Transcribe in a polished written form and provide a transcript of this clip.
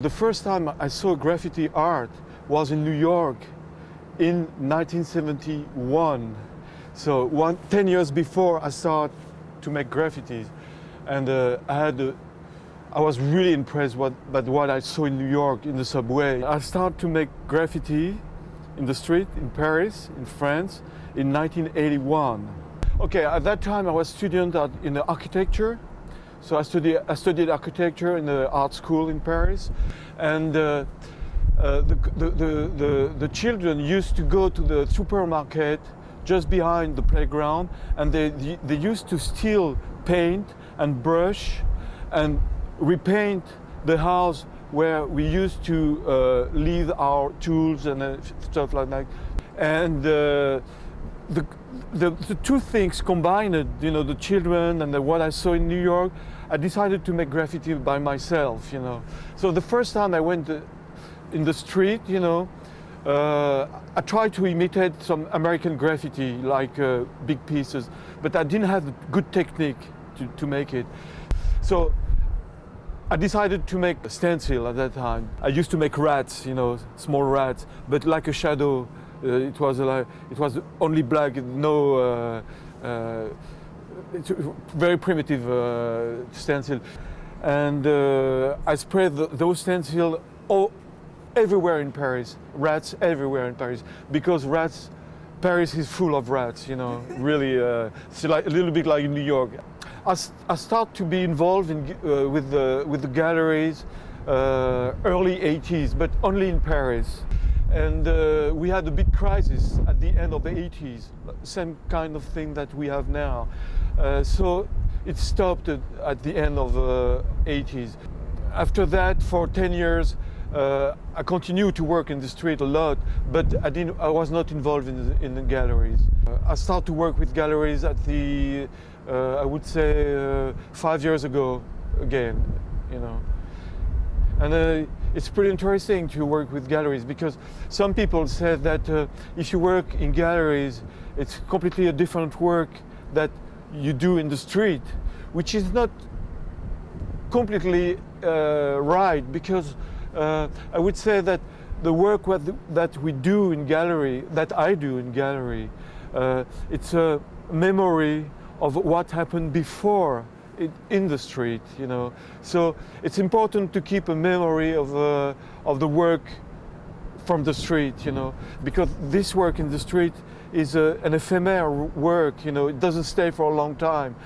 The first time I saw graffiti art was in New York in 1971. So 10 years before I started to make graffitis. And I was really impressed by what I saw in New York in the subway. I started to make graffiti in the street in Paris, in France, in 1981. Okay, at that time I was a student in architecture. So I studied architecture in the art school in Paris, and the children used to go to the supermarket just behind the playground, and they used to steal paint and brush and repaint the house where we used to leave our tools and stuff like that. And the two things combined, you know, the children and what I saw in New York, I decided to make graffiti by myself, you know. So the first time I went in the street, you know, I tried to imitate some American graffiti, like big pieces, but I didn't have the good technique to make it. So I decided to make a stencil at that time. I used to make rats, you know, small rats, but like a shadow. It was only black, no. It's a very primitive stencil, and I spread those stencils everywhere in Paris. Rats everywhere in Paris, because Paris is full of rats. You know, really, it's like a little bit like in New York. I started to be involved with the galleries early 80s, but only in Paris. And we had a big crisis at the end of the 80s, same kind of thing that we have now. So it stopped at the end of the 80s. After that, for 10 years, I continued to work in the street a lot, but I was not involved in the galleries. I started to work with galleries at I would say 5 years ago again, you know. And it's pretty interesting to work with galleries, because some people said that if you work in galleries, it's completely a different work that you do in the street, which is not completely right, because I would say that the work that we do in gallery, that I do in gallery, it's a memory of what happened before in the street, you know. So it's important to keep a memory of the work from the street, you know, because this work in the street is an ephemeral work, you know. It doesn't stay for a long time.